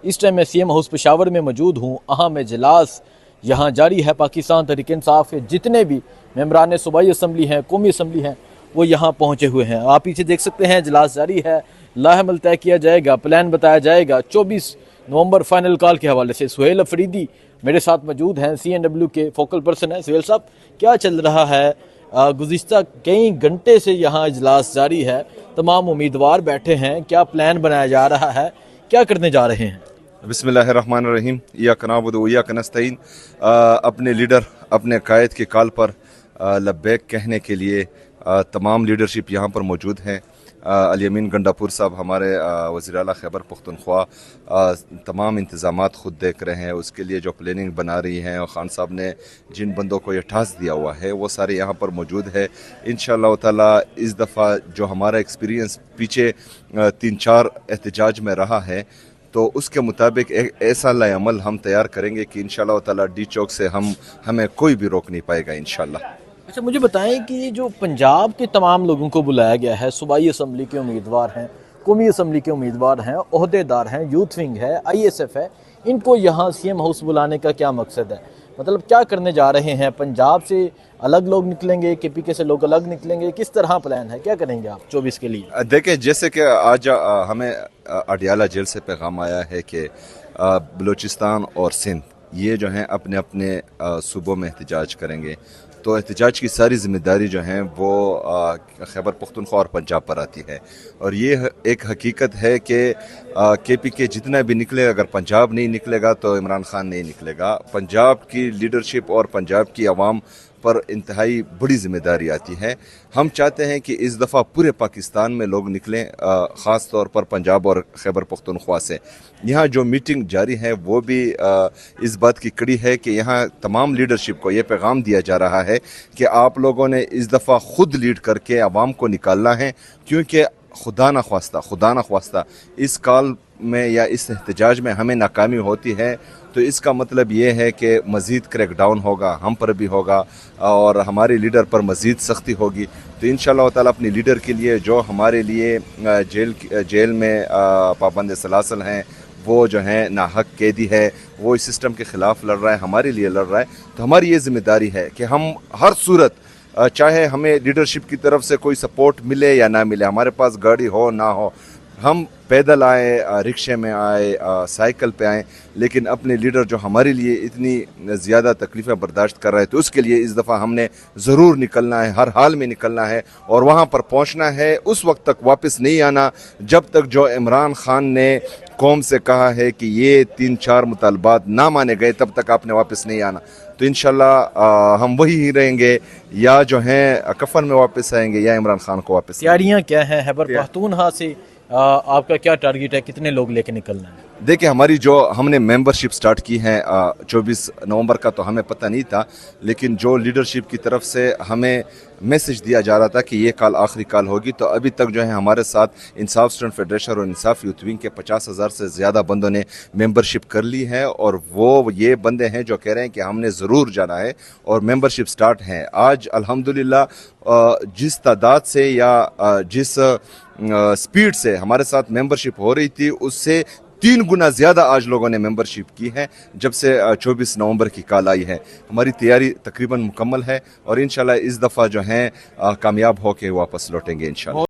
اس time میں C M house Peshawar میں موجود ہوں۔ اہم اجلاس یہاں جاری ہے۔ پاکستان تحریک انصاف کے جتنے بھی ممبران صوبائی اسمبلی ہیں، قومی اسمبلی ہیں، وہ یہاں پہنچے ہوئے ہیں۔ آپ پیچھے دیکھ سکتے ہیں اجلاس جاری ہے، لاہ عمل طے کیا جائے گا، پلان بتایا جائے گا 24 نومبر فائنل کال کے حوالے سے۔ سہیل افریدی میرے ساتھ موجود ہیں، سی این ڈبلیو کے فوکل پرسن ہیں۔ سہیل صاحب، کیا چل رہا ہے؟ گزشتہ کئی گھنٹے سے یہاں اجلاس جاری ہے، تمام امیدوار بیٹھے ہیں، کیا پلان بنایا جا رہا ہے، کیا کرنے جا رہے ہیں؟ بسم اللہ الرحمن الرحیم۔ ایاک نعبد و ایاک نستعین۔ اپنے لیڈر، اپنے قائد کے کال پر لبیک کہنے کے لیے تمام لیڈرشپ یہاں پر موجود ہیں۔ الیمین گنڈاپور صاحب ہمارے وزیر اعلیٰ خیبر پختونخوا تمام انتظامات خود دیکھ رہے ہیں، اس کے لیے جو پلاننگ بنا رہی ہیں، اور خان صاحب نے جن بندوں کو یہ ٹاسک دیا ہوا ہے وہ سارے یہاں پر موجود ہے۔ انشاءاللہ تعالی اس دفعہ جو ہمارا ایکسپیرینس پیچھے 3-4 احتجاج میں رہا ہے، تو اس کے مطابق ایک ایسا لائحہ عمل ہم تیار کریں گے کہ انشاءاللہ تعالی ڈی چوک سے ہمیں کوئی بھی روک نہیں پائے گا انشاءاللہ۔ اچھا، مجھے بتائیں کہ یہ جو پنجاب کے تمام لوگوں کو بلایا گیا ہے، صوبائی اسمبلی کے امیدوار ہیں، قومی اسمبلی کے امیدوار ہیں، عہدیدار ہیں، یوتھ ونگ ہے، آئی ایس ایف ہے، ان کو یہاں سی ایم ہاؤس بلانے کا کیا مقصد ہے؟ مطلب کیا کرنے جا رہے ہیں؟ پنجاب سے الگ لوگ نکلیں گے، کے پی کے سے لوگ الگ نکلیں گے، کس طرح پلان ہے، کیا کریں گے آپ 24 کے لیے؟ دیکھیں، جیسے کہ آج ہمیں اڈیالہ جیل سے پیغام آیا ہے کہ بلوچستان اور سندھ یہ جو ہیں اپنے اپنے صوبوں میں احتجاج کریں گے، تو احتجاج کی ساری ذمہ داری جو ہیں وہ خیبر پختونخوا اور پنجاب پر آتی ہے۔ اور یہ ایک حقیقت ہے کہ کے پی کے جتنا بھی نکلے، اگر پنجاب نہیں نکلے گا تو عمران خان نہیں نکلے گا۔ پنجاب کی لیڈرشپ اور پنجاب کی عوام پر انتہائی بڑی ذمہ داری آتی ہے۔ ہم چاہتے ہیں کہ اس دفعہ پورے پاکستان میں لوگ نکلیں، خاص طور پر پنجاب اور خیبر پختونخوا سے۔ یہاں جو میٹنگ جاری ہے وہ بھی اس بات کی کڑی ہے کہ یہاں تمام لیڈرشپ کو یہ پیغام دیا جا رہا ہے کہ آپ لوگوں نے اس دفعہ خود لیڈ کر کے عوام کو نکالنا ہے، کیونکہ خدا نخواستہ اس کال میں یا اس احتجاج میں ہمیں ناکامی ہوتی ہے تو اس کا مطلب یہ ہے کہ مزید کریک ڈاؤن ہوگا، ہم پر بھی ہوگا اور ہمارے لیڈر پر مزید سختی ہوگی۔ تو انشاءاللہ تعالیٰ اپنے لیڈر کے لیے جو ہمارے لیے جیل میں پابند سلاسل ہیں، وہ جو ہیں ناحق قیدی ہے، وہ اس سسٹم کے خلاف لڑ رہا ہے، ہمارے لیے لڑ رہا ہے، تو ہماری یہ ذمہ داری ہے کہ ہم ہر صورت، چاہے ہمیں لیڈرشپ کی طرف سے کوئی سپورٹ ملے یا نہ ملے، ہمارے پاس گاڑی ہو نہ ہو، ہم پیدل آئیں، رکشے میں آئیں، سائیکل پہ آئیں، لیکن اپنے لیڈر جو ہمارے لیے اتنی زیادہ تکلیفیں برداشت کر رہے ہیں، تو اس کے لیے اس دفعہ ہم نے ضرور نکلنا ہے، ہر حال میں نکلنا ہے اور وہاں پر پہنچنا ہے۔ اس وقت تک واپس نہیں آنا جب تک جو عمران خان نے قوم سے کہا ہے کہ یہ 3-4 مطالبات نہ مانے گئے، تب تک آپ نے واپس نہیں آنا۔ تو انشاءاللہ ہم وہی ہی رہیں گے، یا جو ہیں کفن میں واپس آئیں گے یا عمران خان کو واپس۔ تیاریاں کیا ہیں خیبر پختونخوا سے؟ آپ کا کیا ٹارگیٹ ہے؟ کتنے لوگ لے کے نکلنا ہے؟ دیکھیں، ہماری جو ہم نے ممبرشپ سٹارٹ کی ہے 24 نومبر کا، تو ہمیں پتہ نہیں تھا، لیکن جو لیڈرشپ کی طرف سے ہمیں میسج دیا جا رہا تھا کہ یہ کال آخری کال ہوگی، تو ابھی تک جو ہے ہمارے ساتھ انصاف اسٹوڈنٹ فیڈریشن اور انصاف یوتھ ونگ کے 50,000 سے زیادہ بندوں نے ممبرشپ کر لی ہے، اور وہ یہ بندے ہیں جو کہہ رہے ہیں کہ ہم نے ضرور جانا ہے اور ممبرشپ سٹارٹ ہے۔ آج الحمدللہ جس تعداد سے یا جس سپیڈ سے ہمارے ساتھ ممبرشپ ہو رہی تھی، اس سے 3 گنا زیادہ آج لوگوں نے ممبرشپ کی ہے جب سے 24 نومبر کی کال آئی ہے۔ ہماری تیاری تقریباً مکمل ہے اور انشاءاللہ اس دفعہ جو ہیں کامیاب ہو کے واپس لوٹیں گے انشاءاللہ۔